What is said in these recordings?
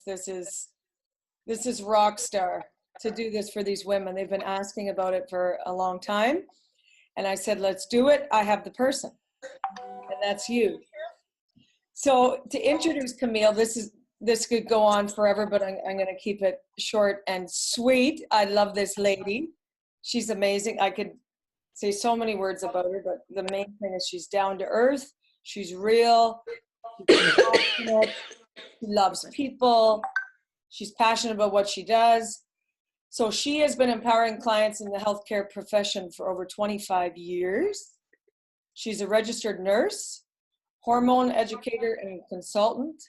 this is rock star to do this for these women. They've been asking about it for a long time. And I said, let's do it. I have the person, and that's you. So to introduce Camille, this could go on forever, but I'm going to keep it short and sweet. I love this lady. She's amazing. I could say so many words about her, but the main thing is she's down to earth. She's real. She's passionate. She loves people. She's passionate about what she does. So she has been empowering clients in the healthcare profession for over 25 years. She's a registered nurse, hormone educator and consultant,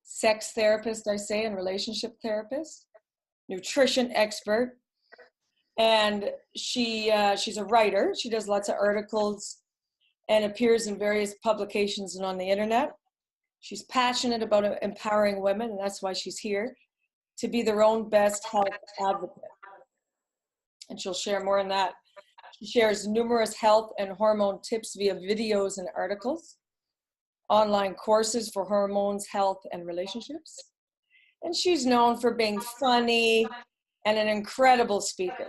sex therapist, I say, and relationship therapist, nutrition expert. And she's a writer. She does lots of articles and appears in various publications and on the internet. She's passionate about empowering women, and that's why she's here, to be their own best health advocate. And she'll share more on that. She shares numerous health and hormone tips via videos and articles, online courses for hormones, health, and relationships. And she's known for being funny and an incredible speaker.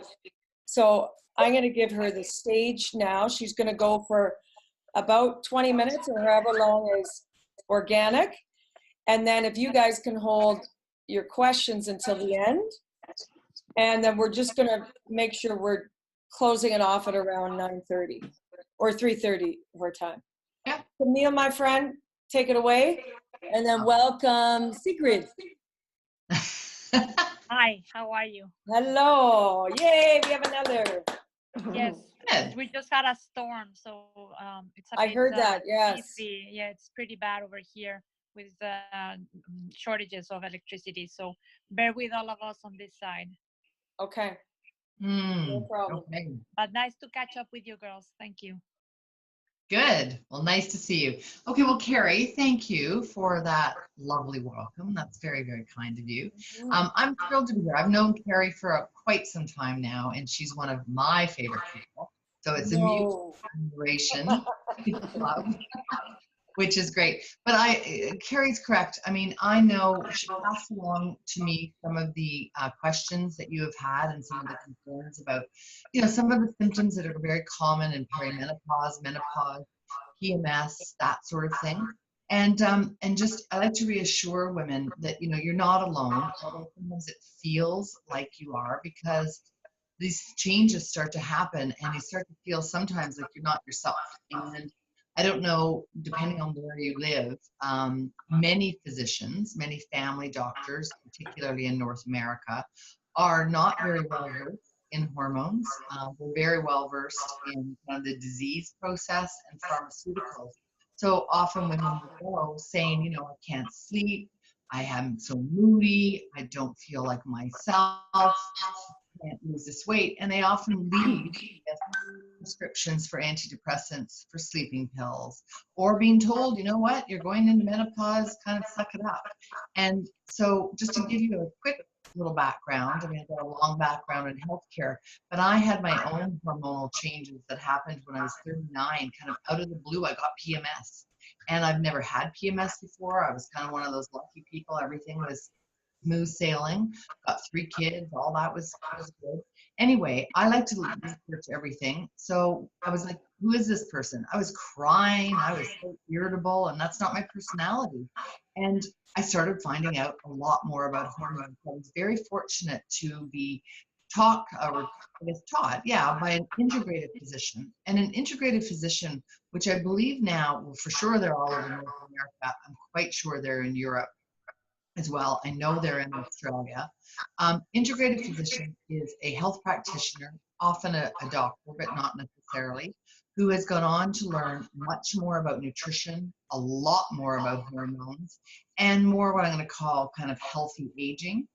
So I'm going to give her the stage now. She's going to go for about 20 minutes or however long is organic. And then if you guys can hold your questions until the end, and then we're just going to make sure we're closing it off at around 9:30 or 3:30 her time. Yeah. Camille, my friend, take it away. And then welcome, Sigrid. Hi, how are you? Hello. Yay, we have another. Yes, Good. we just had a storm, so it's a I bit, heard that, yes. iffy. Yeah, it's pretty bad over here with shortages of electricity. So bear with all of us on this side. Okay. No problem. Okay. But nice to catch up with you girls. Thank you. Good. Well, nice to see you. Okay, well, Carrie, thank you for that lovely welcome. That's very, very kind of you. I'm thrilled to be here. I've known Carrie for quite some time now, and she's one of my favorite people. So it's a mutual admiration, love, which is great. But Carrie's correct. I mean, I know she passed along to me some of the questions that you have had and some of the concerns about, some of the symptoms that are very common in perimenopause, menopause, PMS, that sort of thing. And just I like to reassure women that you're not alone. Although sometimes it feels like you are, because these changes start to happen and you start to feel sometimes like you're not yourself. And I don't know, depending on where you live, many physicians, many family doctors, particularly in North America, are not very well versed in hormones. They're very well versed in the disease process and pharmaceuticals. So often women will go saying, I can't sleep, I am so moody, I don't feel like myself, I can't lose this weight, and they often leave prescriptions for antidepressants, for sleeping pills, or being told, you know what, you're going into menopause, kind of suck it up. And so just to give you a quick little background, I mean, I've got a long background in healthcare, but I had my own hormonal changes that happened when I was 39, kind of out of the blue. I got PMS, and I've never had PMS before. I was kind of one of those lucky people. Everything was smooth sailing, got 3 kids, all that was good. Anyway, I like to research everything. So I was like, who is this person? I was crying, I was so irritable, and that's not my personality. And I started finding out a lot more about hormones. I was very fortunate to be taught by an integrative physician. And an integrative physician, which I believe now, well, for sure they're all over North America. I'm quite sure they're in Europe as well. I know they're in Australia. Integrative physician is a health practitioner, often a doctor, but not necessarily, who has gone on to learn much more about nutrition, a lot more about hormones, and more what I'm going to call kind of healthy aging,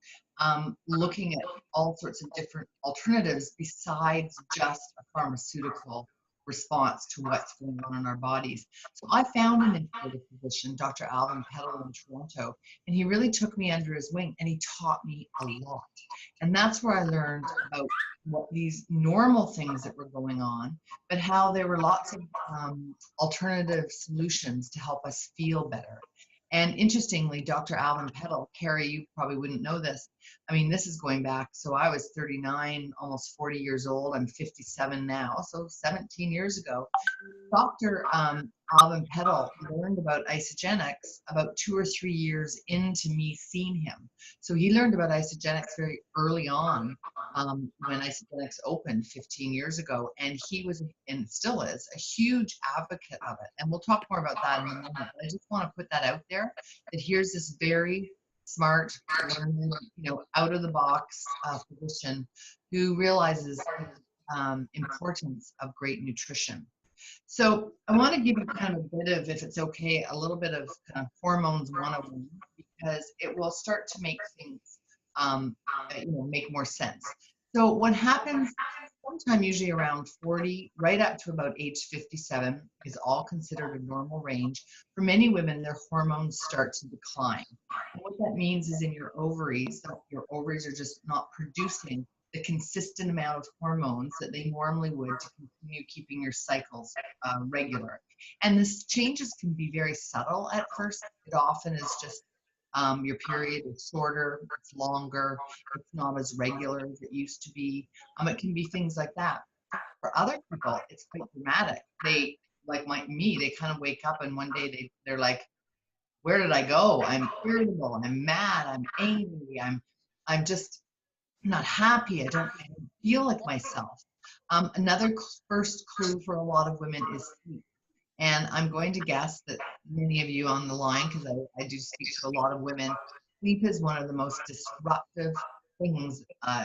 looking at all sorts of different alternatives besides just a pharmaceutical response to what's going on in our bodies. So I found an integrative physician, Dr. Alvin Petal in Toronto, and he really took me under his wing and he taught me a lot. And that's where I learned about what these normal things that were going on, but how there were lots of alternative solutions to help us feel better. And interestingly, Dr. Alvin Peddle, Carrie, you probably wouldn't know this. I mean, this is going back. So I was 39, almost 40 years old. I'm 57 now. So 17 years ago, Dr. Alvin Peddle learned about isogenics about 2 or 3 years into me seeing him. So he learned about isogenics very early on when isogenics opened 15 years ago. And he was, and still is, a huge advocate of it. And we'll talk more about that in a moment. But I just want to put that out there, that here's this very smart, learned, out of the box physician who realizes importance of great nutrition. So I want to give you kind of a bit of, if it's okay, a little bit of kind of hormones 101, because it will start to make things, make more sense. So what happens sometime usually around 40, right up to about age 57 is all considered a normal range. For many women, their hormones start to decline. And what that means is in your ovaries are just not producing the consistent amount of hormones that they normally would to continue keeping your cycles regular. And this changes can be very subtle at first. It often is just your period is shorter, it's longer, it's not as regular as it used to be. It can be things like that. For other people, it's quite dramatic. They, like me, they kind of wake up and one day they're like, where did I go? I'm irritable, I'm mad, I'm angry, I'm just not happy. I don't feel like myself. Another first clue for a lot of women is sleep. And I'm going to guess that many of you on the line, because I do speak to a lot of women, sleep is one of the most disruptive things,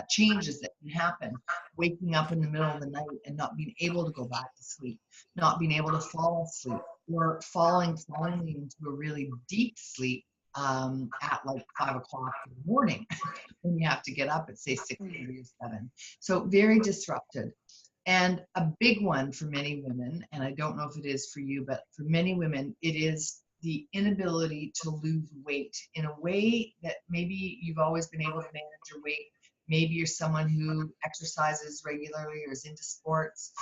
changes that can happen. Waking up in the middle of the night and not being able to go back to sleep, not being able to fall asleep, or falling into a really deep sleep at like 5 o'clock in the morning when you have to get up at say 6:30 or 7. So very disrupted. And a big one for many women, and I don't know if it is for you, but for many women, it is the inability to lose weight in a way that maybe you've always been able to manage your weight. Maybe you're someone who exercises regularly or is into sports.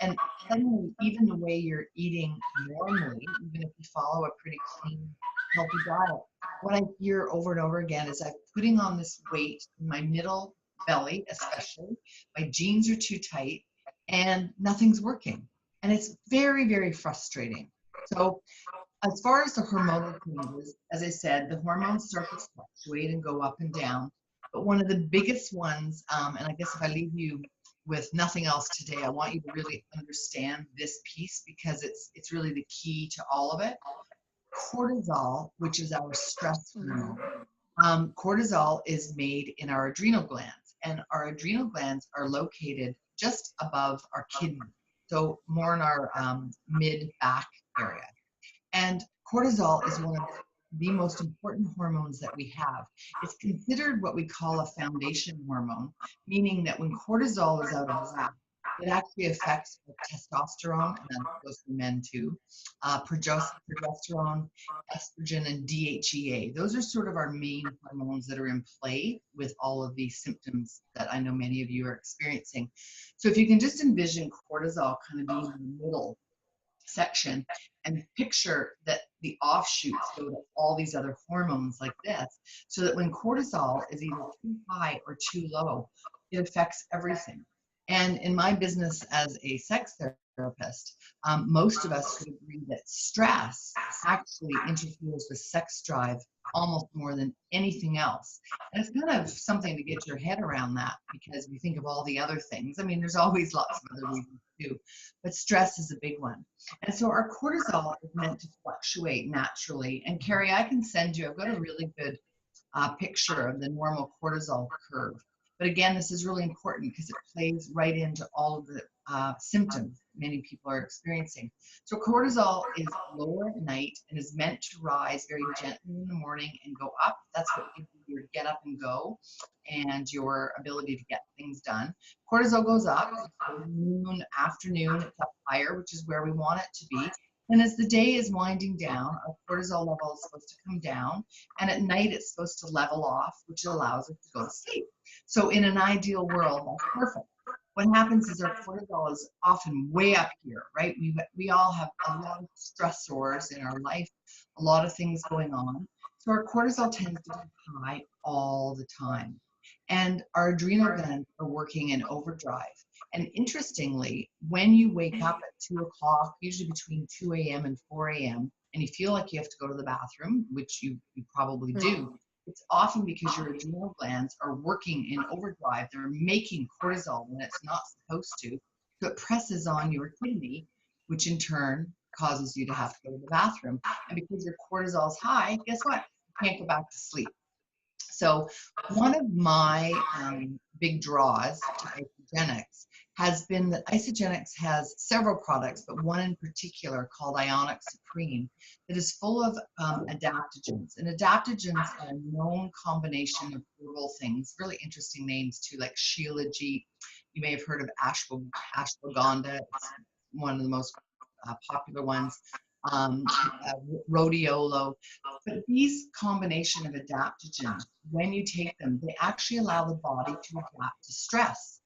And suddenly, even the way you're eating normally, even if you follow a pretty clean, healthy diet, what I hear over and over again is I'm putting on this weight in my middle belly, especially. My jeans are too tight and nothing's working. And it's very, very frustrating. So as far as the hormonal changes, as I said, the hormones start to fluctuate and go up and down. But one of the biggest ones, and I guess if I leave you with nothing else today, I want you to really understand this piece because it's really the key to all of it. Cortisol, which is our stress hormone. Cortisol is made in our adrenal glands, and our adrenal glands are located just above our kidney, so more in our mid-back area. And cortisol is one of the most important hormones that we have. It's considered what we call a foundation hormone, meaning that when cortisol is out of whack, it actually affects testosterone, and that goes for men too, progesterone, estrogen, and DHEA. Those are sort of our main hormones that are in play with all of these symptoms that I know many of you are experiencing. So if you can just envision cortisol kind of being in the middle section and picture that the offshoots go to all these other hormones like this, so that when cortisol is either too high or too low, it affects everything. And in my business as a sex therapist, most of us would agree that stress actually interferes with sex drive almost more than anything else. And it's kind of something to get your head around that, because we think of all the other things. I mean, there's always lots of other reasons too, but stress is a big one. And so our cortisol is meant to fluctuate naturally. And Carrie, I can send you, I've got a really good picture of the normal cortisol curve. But again, this is really important because it plays right into all of the symptoms many people are experiencing. So cortisol is lower at night and is meant to rise very gently in the morning and go up. That's what gives you your get up and go and your ability to get things done. Cortisol goes up, noon, afternoon, it's up higher, which is where we want it to be. And as the day is winding down, our cortisol level is supposed to come down, and at night it's supposed to level off, which allows us to go to sleep. So in an ideal world, that's perfect. what happens is our cortisol is often way up here, right? We all have a lot of stressors in our life, a lot of things going on. So our cortisol tends to be high all the time. And our adrenal glands are working in overdrive. And interestingly, when you wake up at 2 o'clock, usually between 2 a.m. and 4 a.m., and you feel like you have to go to the bathroom, which you probably do, it's often because your adrenal glands are working in overdrive. They're making cortisol when it's not supposed to. So it presses on your kidney, which in turn causes you to have to go to the bathroom. And because your cortisol is high, guess what? You can't go back to sleep. So one of my big draws to Isogenics has been that Isogenics has several products, but one in particular called Ionic Supreme that is full of adaptogens. And adaptogens are a known combination of herbal things, really interesting names too, like Shilajit. You may have heard of ashwagandha. It's one of the most popular ones. Rhodiola. But these combination of adaptogens, when you take them, they actually allow the body to adapt to stress,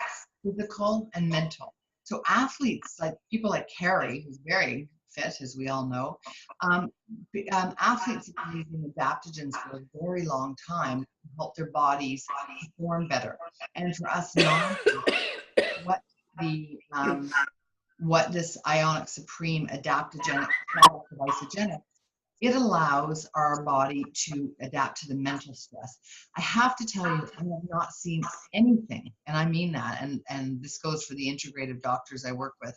physical and mental. So athletes, like people like Carrie, who's very fit, as we all know, athletes have been using adaptogens for a very long time to help their bodies perform better. And for us what this Ionic Supreme adaptogenic product of Isogenics, it allows our body to adapt to the mental stress. I have to tell you, I have not seen anything, and I mean that, and this goes for the integrative doctors I work with,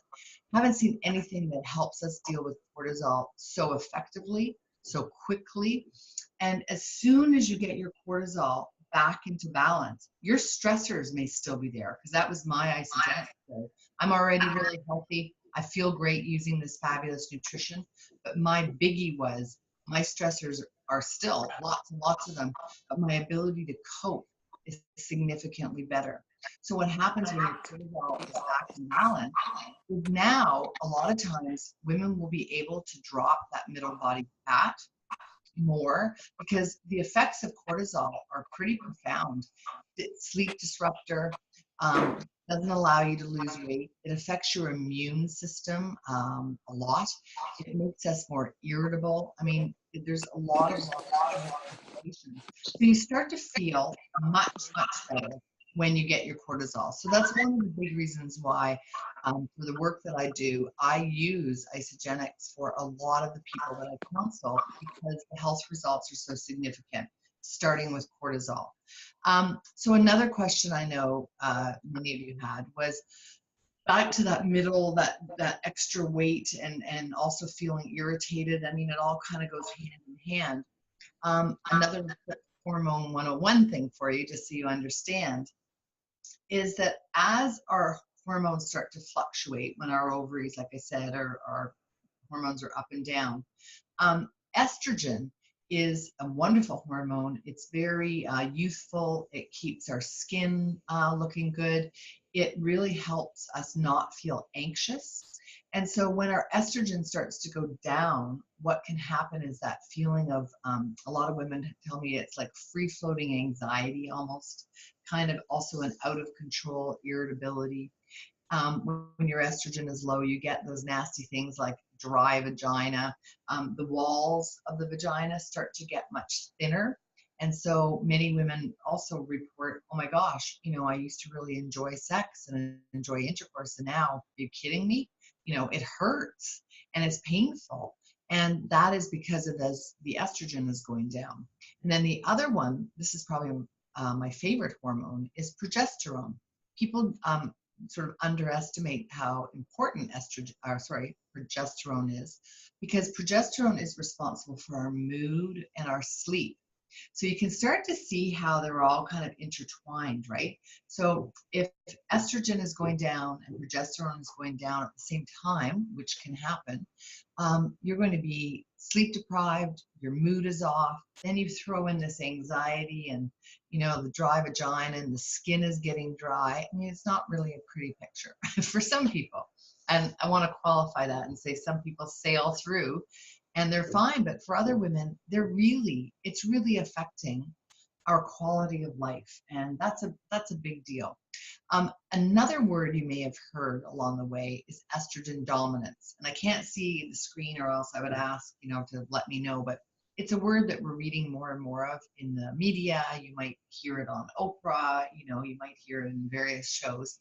I haven't seen anything that helps us deal with cortisol so effectively, so quickly. And as soon as you get your cortisol back into balance, your stressors may still be there, because that was my Isogenic. So I'm already really healthy. I feel great using this fabulous nutrition, but my biggie was my stressors are still lots and lots of them, but my ability to cope is significantly better. So what happens when your cortisol is back in balance is now a lot of times women will be able to drop that middle body fat more, because the effects of cortisol are pretty profound. It's sleep disruptor, doesn't allow you to lose weight. It affects your immune system a lot. It makes us more irritable. I mean, there's a lot of implications. So you start to feel much, much better when you get your cortisol. So that's one of the big reasons why for the work that I do, I use Isogenics for a lot of the people that I counsel, because the health results are so significant, starting with cortisol. So another question I know many of you had was back to that middle, that extra weight, and also feeling irritated. I mean, it all kind of goes hand in hand. Another hormone 101 thing for you, just so you understand, is that as our hormones start to fluctuate, when our ovaries, like I said, our hormones are up and down, estrogen is a wonderful hormone. It's very youthful. It keeps our skin looking good. It really helps us not feel anxious. And so when our estrogen starts to go down, what can happen is that feeling of, a lot of women tell me it's like free-floating anxiety almost, kind of also an out of control irritability. When your estrogen is low, you get those nasty things like dry vagina. The walls of the vagina start to get much thinner. And so many women also report, oh my gosh, I used to really enjoy sex and enjoy intercourse, and now, are you kidding me? It hurts and it's painful. And that is because of the estrogen is going down. And then the other one, this is probably my favorite hormone, is progesterone. People sort of underestimate how important progesterone is, because progesterone is responsible for our mood and our sleep. So you can start to see how they're all kind of intertwined, right? So if estrogen is going down and progesterone is going down at the same time, which can happen, you're going to be sleep deprived, your mood is off, then you throw in this anxiety and, the dry vagina, and the skin is getting dry. I mean, it's not really a pretty picture for some people. And I want to qualify that and say some people sail through and they're fine, but for other women, it's really affecting our quality of life, and that's a big deal. Another word you may have heard along the way is estrogen dominance, and I can't see the screen, or else I would ask, to let me know, but it's a word that we're reading more and more of in the media. You might hear it on Oprah, you might hear it in various shows.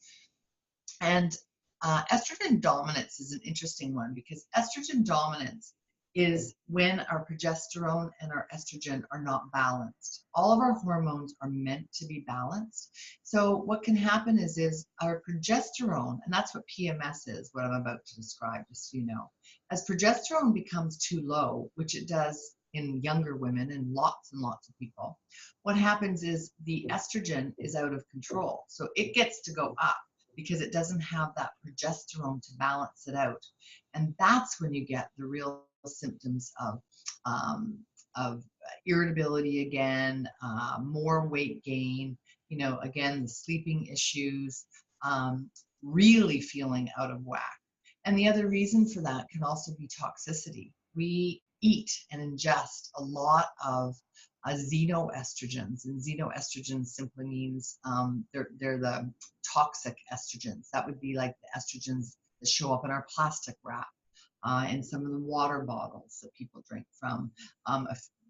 And estrogen dominance is an interesting one, because estrogen dominance is when our progesterone and our estrogen are not balanced. All of our hormones are meant to be balanced. So what can happen is our progesterone, and that's what PMS is, what I'm about to describe, just so you know. As progesterone becomes too low, which it does in younger women and lots of people, what happens is the estrogen is out of control. So it gets to go up because it doesn't have that progesterone to balance it out. And that's when you get the real symptoms of irritability again, more weight gain, again, the sleeping issues, really feeling out of whack. And the other reason for that can also be toxicity. We eat and ingest a lot of xenoestrogens, and xenoestrogens simply means they're the toxic estrogens. That would be like the estrogens that show up in our plastic wrap, and some of the water bottles that people drink from,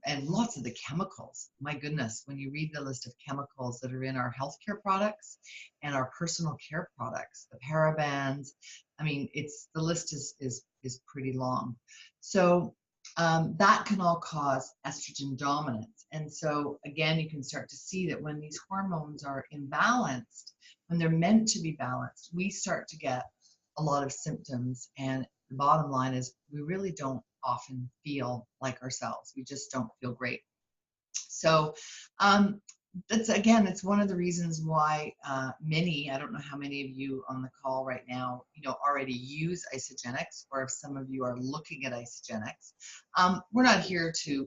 and lots of the chemicals. My goodness, when you read the list of chemicals that are in our healthcare products and our personal care products, the parabens, I mean, the list is pretty long. So that can all cause estrogen dominance. And so again, you can start to see that when these hormones are imbalanced, when they're meant to be balanced, we start to get a lot of symptoms. And the bottom line is we really don't often feel like ourselves. We just don't feel great. So it's one of the reasons why many, I don't know how many of you on the call right now, already use Isagenix, or if some of you are looking at Isagenix. I'm not here to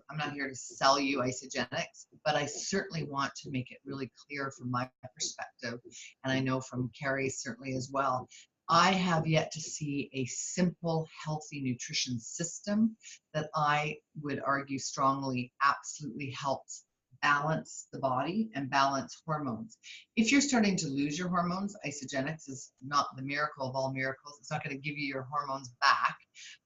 sell you Isagenix, but I certainly want to make it really clear from my perspective, and I know from Carrie certainly as well. I have yet to see a simple, healthy nutrition system that I would argue strongly absolutely helps balance the body and balance hormones. If you're starting to lose your hormones, Isagenix is not the miracle of all miracles. It's not going to give you your hormones back,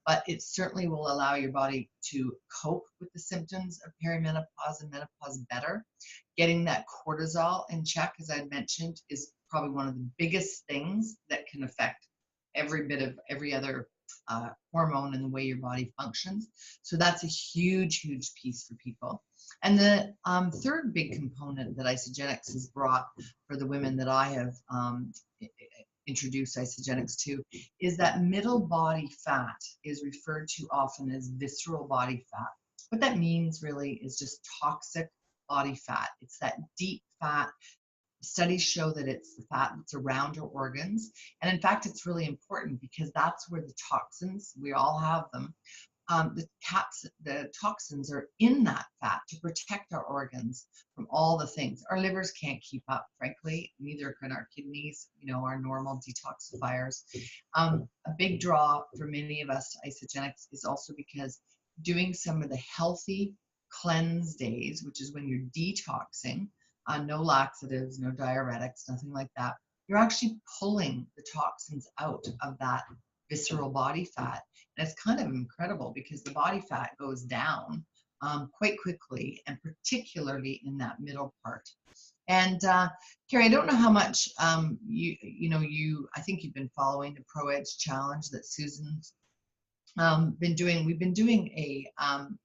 but it certainly will allow your body to cope with the symptoms of perimenopause and menopause better. Getting that cortisol in check, as I mentioned, is probably one of the biggest things that can affect every other hormone and the way your body functions. So that's a huge piece for people. And the third big component that Isagenix has brought for the women that I have introduced Isagenix to is that middle body fat is referred to often as visceral body fat. What that means really is just toxic body fat. It's that deep fat. Studies show that it's the fat that's around our organs. And in fact, it's really important because that's where the toxins, we all have them, the toxins are in that fat to protect our organs from all the things. Our livers can't keep up, frankly, neither can our kidneys, our normal detoxifiers. A big draw for many of us to Isagenix is also because doing some of the healthy cleanse days, which is when you're detoxing, no laxatives, no diuretics, nothing like that, you're actually pulling the toxins out of that visceral body fat. And it's kind of incredible because the body fat goes down quite quickly, and particularly in that middle part. And Carrie, I don't know how much I think you've been following the Pro Edge Challenge that Susan's been doing. We've been doing a,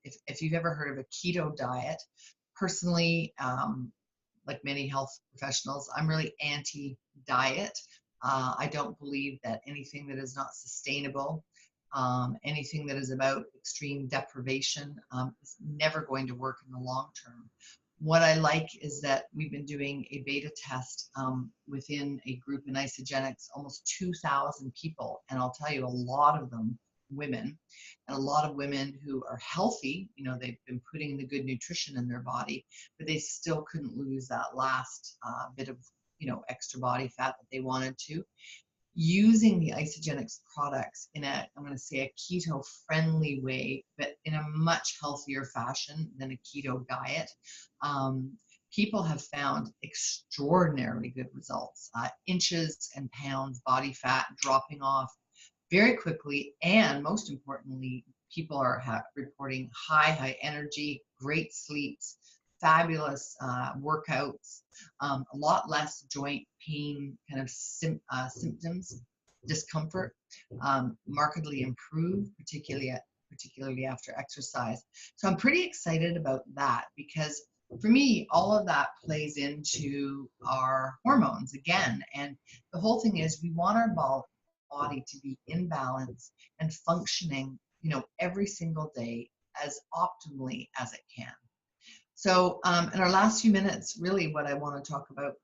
if you've ever heard of a keto diet, personally, like many health professionals, I'm really anti-diet. I don't believe that anything that is not sustainable, anything that is about extreme deprivation, is never going to work in the long term. What I like is that we've been doing a beta test within a group in Isagenix, almost 2,000 people, and I'll tell you, a lot of them women, and a lot of women who are healthy, they've been putting the good nutrition in their body, but they still couldn't lose that last bit of extra body fat that they wanted to. Using the Isagenix products in I'm going to say a keto friendly way, but in a much healthier fashion than a keto diet, people have found extraordinarily good results, inches and pounds body fat dropping off very quickly, and most importantly, people are reporting high energy, great sleeps, fabulous workouts, a lot less joint pain kind of symptoms, discomfort, markedly improved, particularly after exercise. So I'm pretty excited about that, because for me, all of that plays into our hormones again. And the whole thing is, we want our body to be in balance and functioning, every single day as optimally as it can. So in our last few minutes, really what I want to talk about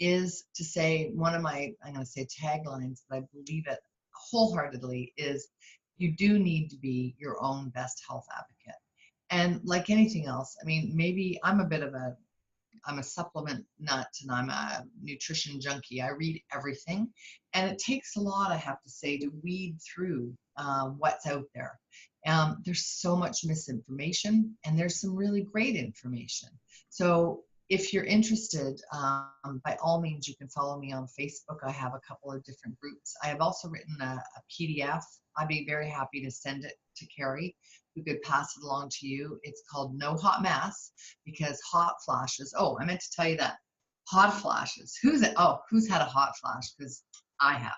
is to say one of my, I'm going to say taglines, but I believe it wholeheartedly, is you do need to be your own best health advocate. And like anything else, I mean, maybe I'm a supplement nut and I'm a nutrition junkie. I read everything, and it takes a lot, I have to say, to weed through what's out there. There's so much misinformation, and there's some really great information. So if you're interested, by all means, you can follow me on Facebook. I have a couple of different groups. I have also written a PDF. I'd be very happy to send it to Carrie, who could pass it along to you. It's called No Hot Mess, because hot flashes. Oh, I meant to tell you that. Hot flashes. Who's had a hot flash? Because I have.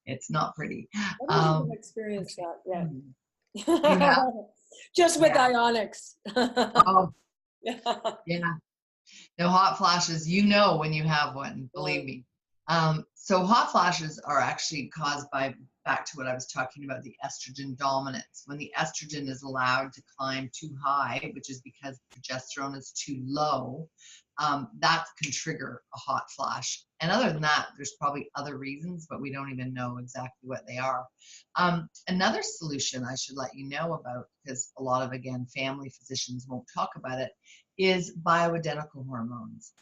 It's not pretty. I haven't experienced that yet. You have? Just with Yeah. Ionics. Oh, yeah. No hot flashes, when you have one, believe me. So hot flashes are actually caused by, back to what I was talking about, the estrogen dominance. When the estrogen is allowed to climb too high, which is because progesterone is too low, that can trigger a hot flash. And other than that, there's probably other reasons, but we don't even know exactly what they are. Another solution I should let you know about, because a lot of, again, family physicians won't talk about it, is bioidentical hormones.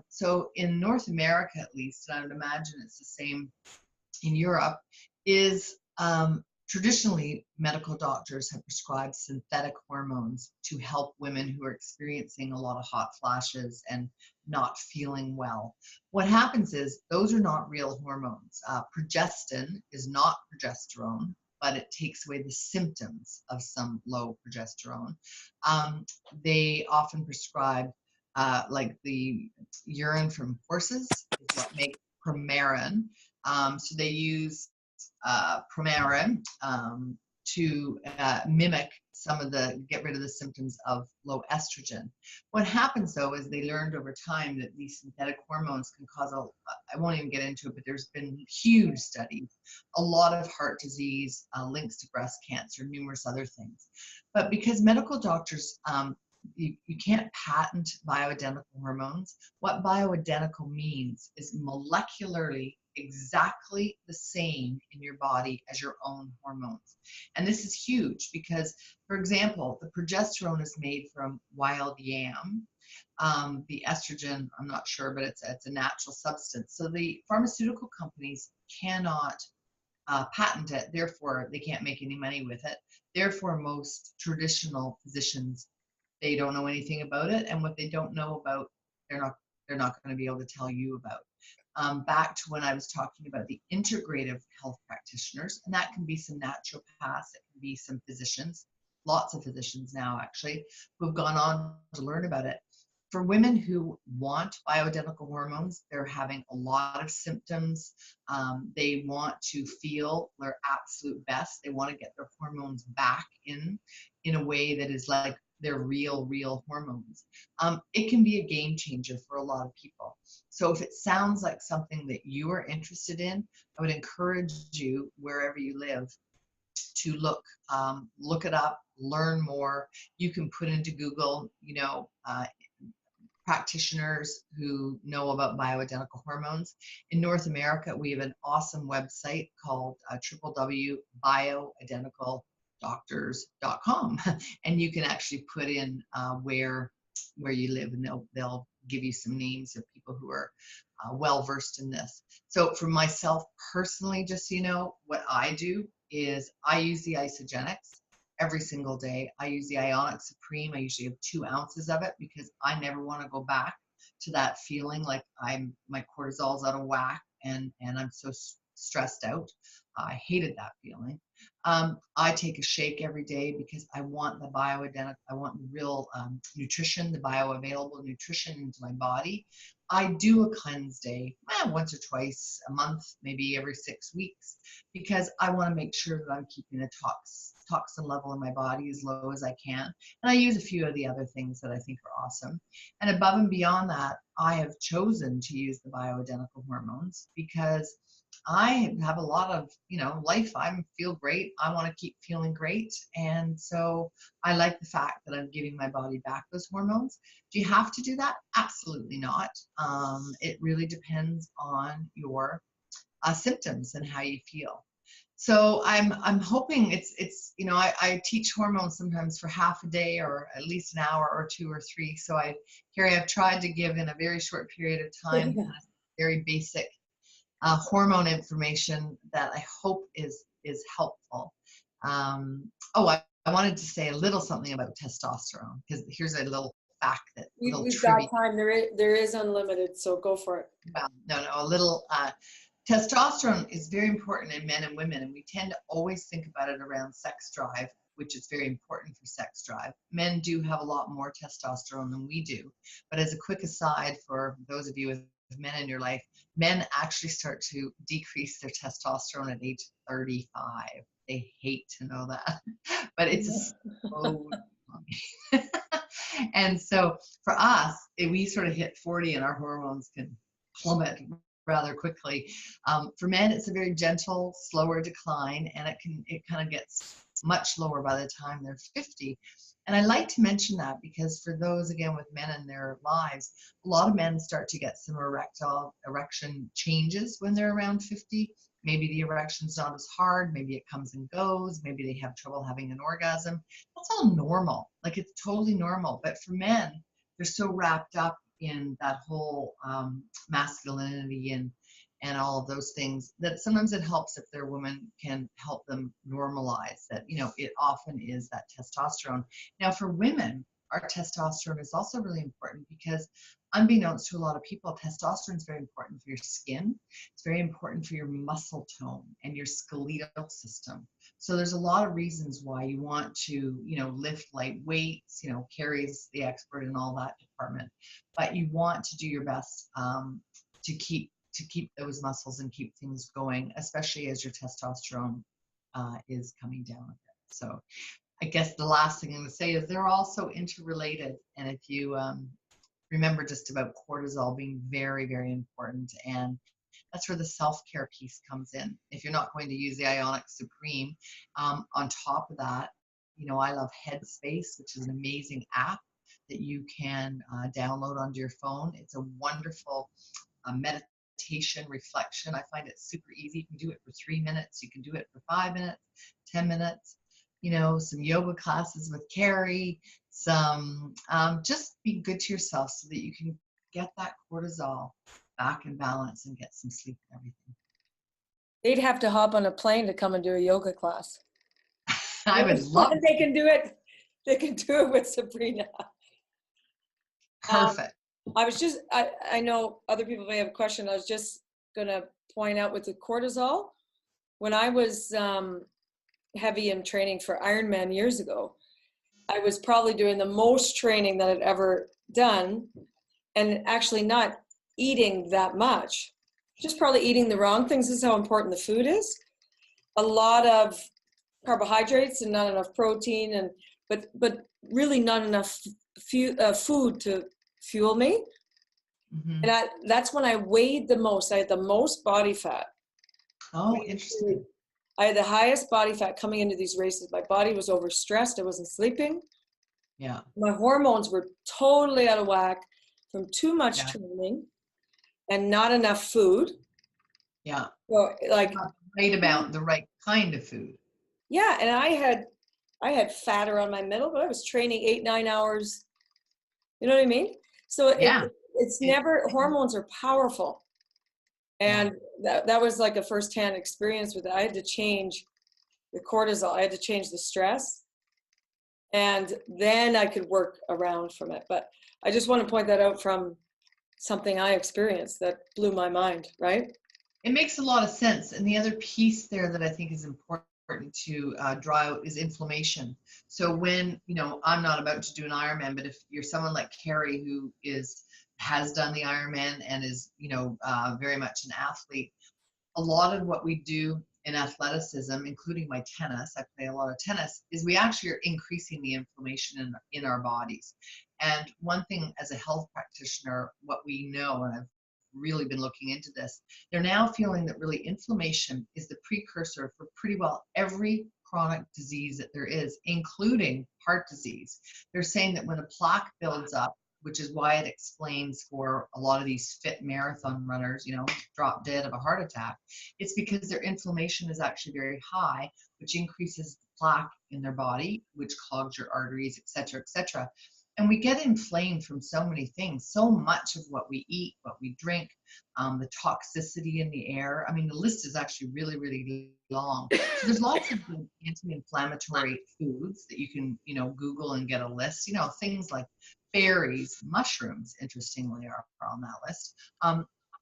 So in North America, at least, and I would imagine it's the same in Europe, is traditionally medical doctors have prescribed synthetic hormones to help women who are experiencing a lot of hot flashes and not feeling well. What happens is, those are not real hormones. Progestin is not progesterone, but it takes away the symptoms of some low progesterone. They often prescribe like the urine from horses is what makes Premarin. So they use Premarin to mimic get rid of the symptoms of low estrogen. What happens though is they learned over time that these synthetic hormones can cause I won't even get into it, but there's been huge studies, a lot of heart disease, links to breast cancer, numerous other things. But because medical doctors, you can't patent bioidentical hormones. What bioidentical means is molecularly exactly the same in your body as your own hormones. And this is huge because, for example, the progesterone is made from wild yam. The estrogen, I'm not sure, but it's a natural substance. So the pharmaceutical companies cannot patent it, therefore they can't make any money with it. Therefore, most traditional physicians, they don't know anything about it, and what they don't know about, they're not going to be able to tell you about. Back to when I was talking about the integrative health practitioners, and that can be some naturopaths, it can be some physicians, lots of physicians now actually, who have gone on to learn about it. For women who want bioidentical hormones, they're having a lot of symptoms. They want to feel their absolute best. They want to get their hormones back in a way that is like their real hormones. It can be a game changer for a lot of people. So if it sounds like something that you are interested in, I would encourage you, wherever you live, to look it up, learn more. You can put into Google, practitioners who know about bioidentical hormones. In North America, we have an awesome website called www.bioidenticaldoctors.com, and you can actually put in where you live, and they'll give you some names of people who are well versed in this. So for myself personally, just so you know, what I do is I use the Isogenics. every single day. I use the Ionic Supreme. I usually have 2 ounces of it because I never want to go back to that feeling like my cortisol's out of whack and I'm so stressed out. I hated that feeling. I take a shake every day because I want the bioidentical, I want the real nutrition, the bioavailable nutrition into my body. I do a cleanse day once or twice a month, maybe every 6 weeks, because I want to make sure that I'm keeping the toxin level in my body as low as I can. And I use a few of the other things that I think are awesome. And above and beyond that, I have chosen to use the bioidentical hormones because I have a lot of, life. I feel great. I want to keep feeling great. And so I like the fact that I'm giving my body back those hormones. Do you have to do that? Absolutely not. It really depends on your symptoms and how you feel. So I'm hoping it's I teach hormones sometimes for half a day or at least an hour or 2 or 3. So Carrie, I've tried to give in a very short period of time very basic hormone information that I hope is helpful. I wanted to say a little something about testosterone because here's a little fact that We've got time. There is unlimited, so go for it. Well, no, a little. Testosterone is very important in men and women, and we tend to always think about it around sex drive, which is very important for sex drive. Men do have a lot more testosterone than we do. But as a quick aside for those of you with men in your life, men actually start to decrease their testosterone at age 35. They hate to know that, but it's so funny. And so for us, we sort of hit 40 and our hormones can plummet rather quickly. For men, it's a very gentle, slower decline, and it kind of gets much lower by the time they're 50. And I like to mention that because for those, again, with men in their lives, a lot of men start to get some erection changes when they're around 50. Maybe the erection's not as hard. Maybe it comes and goes. Maybe they have trouble having an orgasm. That's all normal. Like, it's totally normal. But for men, they're so wrapped up in that whole masculinity and all of those things that sometimes it helps if their woman can help them normalize that, it often is that testosterone. Now for women, our testosterone is also really important because unbeknownst to a lot of people, testosterone is very important for your skin. It's very important for your muscle tone and your skeletal system. So there's a lot of reasons why you want to, lift light weights, Carrie's the expert in all that department, but you want to do your best to keep those muscles and keep things going, especially as your testosterone is coming down a bit. So I guess the last thing I'm going to say is they're also interrelated. And if you remember just about cortisol being very, very important, and that's where the self-care piece comes in. If you're not going to use the Ionic Supreme, on top of that, I love Headspace, which is an amazing app that you can download onto your phone. It's a wonderful meditation reflection. I find it super easy. You can do it for 3 minutes. You can do it for 5 minutes, 10 minutes. Some yoga classes with Carrie, some just be good to yourself so that you can get that cortisol back in balance and get some sleep and everything. They'd have to hop on a plane to come and do a yoga class. I would love it. They can do it. They can do it with Sabrina. Perfect. I know other people may have a question. I was just going to point out with the cortisol, when I was heavy in training for Ironman years ago, I was probably doing the most training that I'd ever done and actually not eating that much, just probably eating the wrong things. This is how important the food is. A lot of carbohydrates and not enough protein, but really not enough food to fuel me. Mm-hmm. And that's when I weighed the most. I had the most body fat. Oh, interesting. I had the highest body fat coming into these races. My body was overstressed. I wasn't sleeping. Yeah. My hormones were totally out of whack from too much training and not enough food. Yeah. So like right about the right kind of food. Yeah, and I had fat around my middle, but I was training 8-9 hours. You know what I mean? So it's never, hormones are powerful. And that was like a firsthand experience with it. I had to change the cortisol. I had to change the stress. And then I could work around from it. But I just want to point that out from something I experienced that blew my mind, right? It makes a lot of sense. And the other piece there that I think is important to draw out is inflammation. So when, I'm not about to do an Ironman, but if you're someone like Carrie who has done the Ironman and is, very much an athlete, a lot of what we do in athleticism, including my tennis, I play a lot of tennis, is we actually are increasing the inflammation in our bodies. And one thing as a health practitioner, what we know, and I've really been looking into this, they're now feeling that really inflammation is the precursor for pretty well every chronic disease that there is, including heart disease. They're saying that when a plaque builds up, which is why it explains for a lot of these fit marathon runners, drop dead of a heart attack, it's because their inflammation is actually very high, which increases the plaque in their body, which clogs your arteries, et cetera, et cetera. And we get inflamed from so many things, so much of what we eat, what we drink, the toxicity in the air. I mean, the list is actually really, really long. So there's lots of anti-inflammatory foods that you can, Google and get a list. Things like berries, mushrooms, interestingly, are on that list.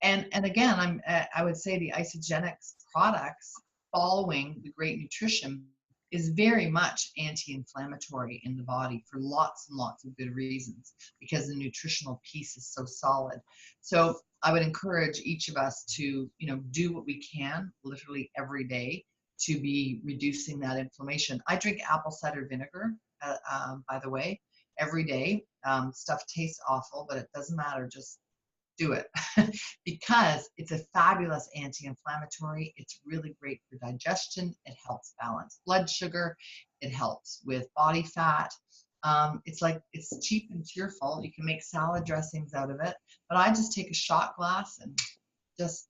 And again, I would say the Isogenics products, following the great nutrition, is very much anti-inflammatory in the body for lots and lots of good reasons, because the nutritional piece is so solid. So I would encourage each of us to, do what we can literally every day to be reducing that inflammation. I drink apple cider vinegar, by the way, every day. Stuff tastes awful, but it doesn't matter. Just do it because it's a fabulous anti-inflammatory. It's really great for digestion. It helps balance blood sugar. It helps with body fat. It's cheap and cheerful. You can make salad dressings out of it, but I just take a shot glass and just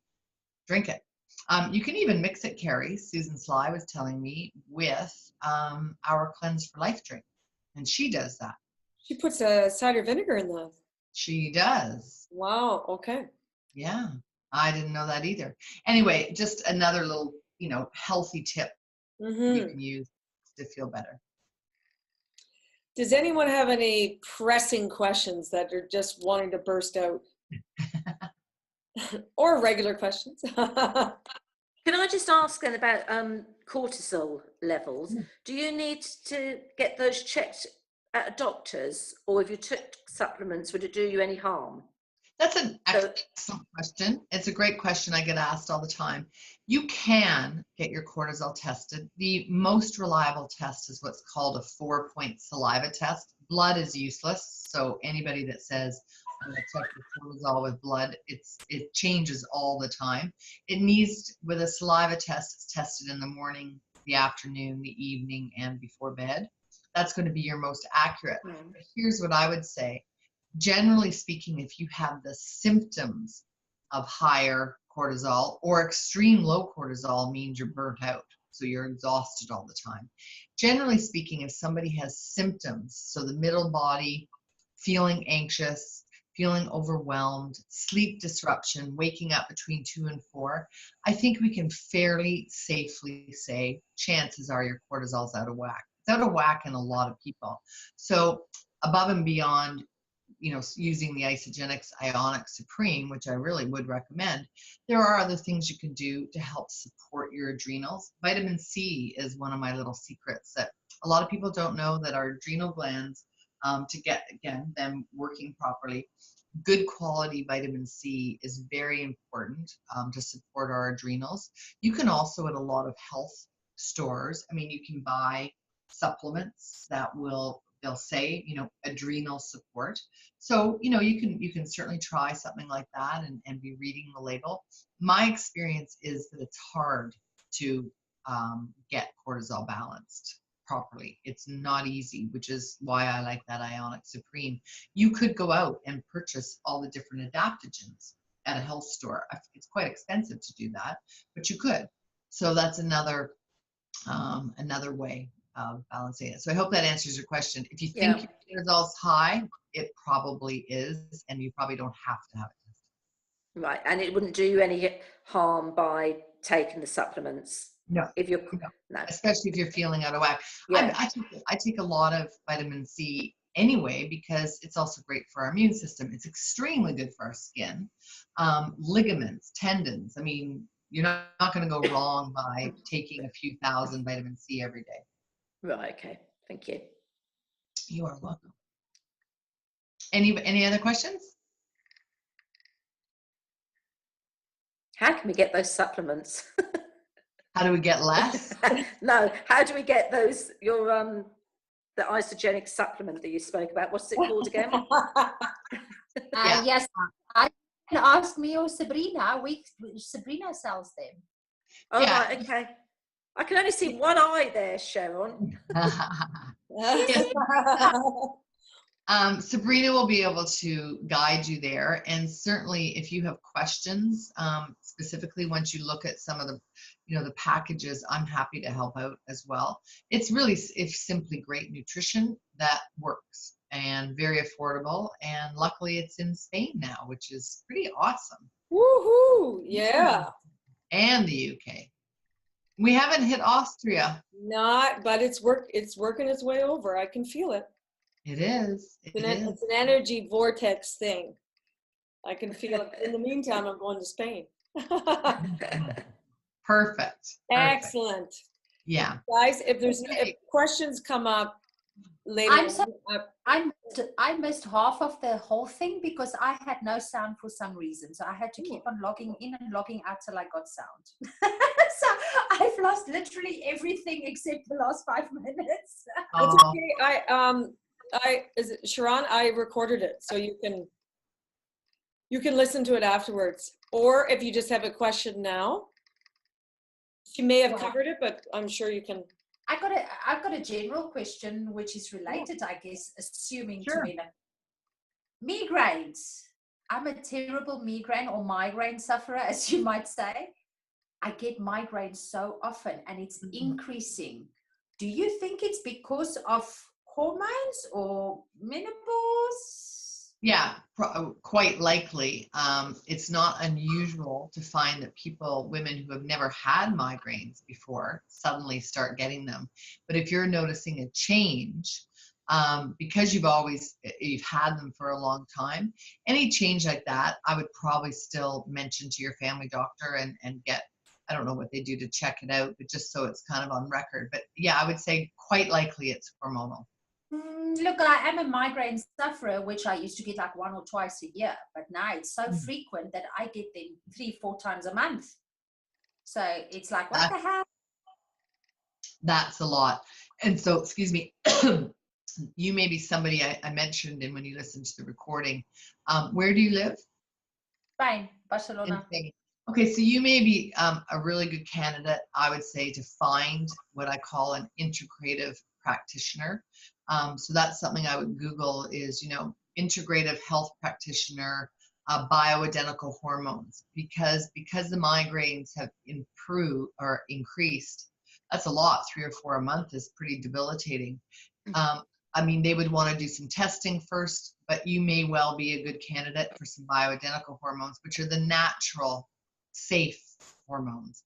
drink it. You can even mix it, Carrie. Susan Sly was telling me, with our Cleanse for Life drink, and she does that. She puts a cider vinegar in that. She does. Wow. Okay. Yeah, I didn't know that either. Anyway, just another little, healthy tip you can use to feel better. Does anyone have any pressing questions that are just wanting to burst out? Or regular questions? Can I just ask then about cortisol levels? Do you need to get those checked at a doctor's, or if you took supplements, would it do you any harm? That's an excellent question. It's a great question I get asked all the time. You can get your cortisol tested. The most reliable test is what's called a 4-point saliva test. Blood is useless, so anybody that says, I'm going to check your cortisol with blood, it changes all the time. It needs, with a saliva test, it's tested in the morning, the afternoon, the evening, and before bed. That's going to be your most accurate. But here's what I would say. Generally speaking, if you have the symptoms of higher cortisol, or extreme low cortisol means you're burnt out, so you're exhausted all the time. Generally speaking, if somebody has symptoms, so the middle body, feeling anxious, feeling overwhelmed, sleep disruption, waking up between 2 and 4, I think we can fairly safely say chances are your cortisol's out of whack. It's out of whack in a lot of people. So above and beyond, using the Isogenics Ionic Supreme, which I really would recommend, there are other things you can do to help support your adrenals. Vitamin C is one of my little secrets that a lot of people don't know, that our adrenal glands, to get, again, them working properly, good quality vitamin C is very important to support our adrenals. You can also, at a lot of health stores, you can buy supplements that they'll say, adrenal support. So, you can certainly try something like that and be reading the label. My experience is that it's hard to get cortisol balanced properly. It's not easy, which is why I like that Ionic Supreme. You could go out and purchase all the different adaptogens at a health store. It's quite expensive to do that, but you could. So that's another way of balancing it. So I hope that answers your question. If you think your cortisol's high, it probably is, and you probably don't have to have it tested. Right, and it wouldn't do you any harm by taking the supplements? No, If you're, no. no. Especially if you're feeling out of whack. Yeah. I take a lot of vitamin C anyway because it's also great for our immune system. It's extremely good for our skin. Ligaments, tendons. I mean, you're not going to go wrong by taking a few thousand vitamin C every day. Right, okay. Thank you. You are welcome. Any other questions? How can we get those supplements? How do we get less? No, how do we get those, your, the isogenic supplement that you spoke about? What's it called again? Yeah. Yes, I can ask me or Sabrina. Sabrina sells them. Oh, Yeah. right, okay. I can only see one eye there, Sharon. Sabrina will be able to guide you there. And certainly if you have questions, specifically once you look at some of the, the packages, I'm happy to help out as well. It's simply great nutrition that works and very affordable. And luckily it's in Spain now, which is pretty awesome. Woohoo! Yeah. And the UK. We haven't hit Austria. Not, but it's working its way over. I can feel it. It is. It's an energy vortex thing. I can feel it. In the meantime, I'm going to Spain. Perfect. Excellent. Yeah. Guys, if questions come up later, I'm sorry, I missed half of the whole thing because I had no sound for some reason. So I had to keep on logging in and logging out till I got sound. So I've lost literally everything except the last 5 minutes. It's okay. Is it Sharon? I recorded it, so you can listen to it afterwards. Or if you just have a question now, she may have covered it, but I'm sure you can. I've got a general question which is related, I guess, assuming Sure. to me. Migraines. I'm a terrible migraine or migraine sufferer, as you might say. I get migraines so often and it's increasing. Do you think it's because of hormones or menopause? Yeah, quite likely. It's not unusual to find that women who have never had migraines before suddenly start getting them. But if you're noticing a change, because you've had them for a long time, any change like that, I would probably still mention to your family doctor and get, I don't know what they do to check it out, but just so it's kind of on record. But yeah, I would say quite likely it's hormonal. Look, I am a migraine sufferer, which I used to get like 1 or twice a year, but now it's so frequent that I get them 3-4 times a month. So it's like, what the hell? That's a lot. And so, excuse me, you may be somebody I mentioned when you listened to the recording. Where do you live? Spain, Barcelona. In Spain. Okay, so you may be a really good candidate, I would say, to find what I call an integrative practitioner. So that's something I would Google is, integrative health practitioner, bioidentical hormones, because the migraines have improved or increased. That's a lot. 3 or 4 a month is pretty debilitating. I mean, they would want to do some testing first, but you may well be a good candidate for some bioidentical hormones, which are the natural, safe hormones.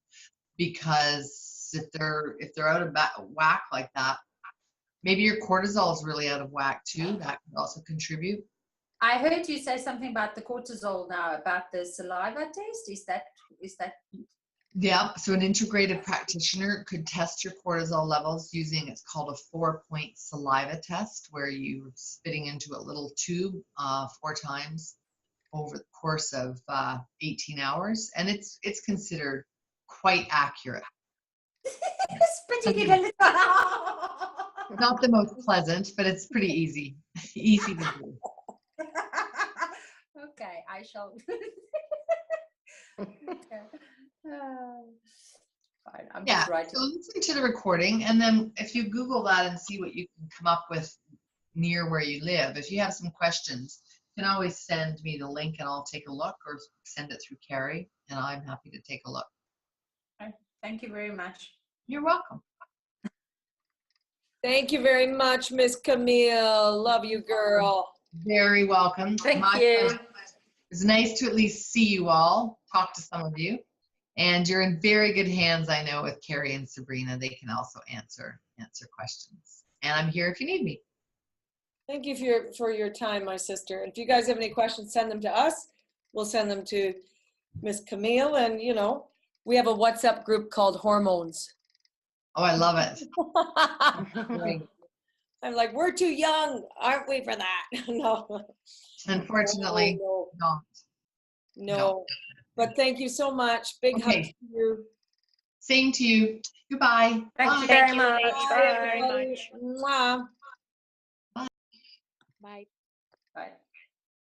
Because if they're out of whack like that, maybe your cortisol is really out of whack too. That could also contribute. I heard you say something about the cortisol now, about the saliva test. Is that? Yeah, so an integrative practitioner could test your cortisol levels using, it's called a 4-point saliva test, where you're spitting into a little tube 4 times over the course of 18 hours, and it's considered quite accurate. Spitting in a little. Not the most pleasant, but it's pretty easy to do. Okay, I shall. Okay. Fine, I'm just writing. So listen to the recording, and then if you Google that and see what you can come up with near where you live, if you have some questions, you can always send me the link and I'll take a look, or send it through Carrie, and I'm happy to take a look. Okay. Thank you very much. You're welcome. Thank you very much, Miss Camille. Love you, girl. Very welcome. Thank you. It's nice to at least see you all, talk to some of you. And you're in very good hands, I know, with Carrie and Sabrina. They can also answer questions. And I'm here if you need me. Thank you for your time, my sister. If you guys have any questions, send them to us. We'll send them to Miss Camille. And, you know, we have a WhatsApp group called Hormones. Oh, I love it. Great. I'm like, we're too young, aren't we, for that? No. Unfortunately, No. No. But thank you so much. Big hugs to you. Same to you. Goodbye. Thank Bye. you very Thank you, much. ladies. Bye. Very much. Mwah. Bye. Bye.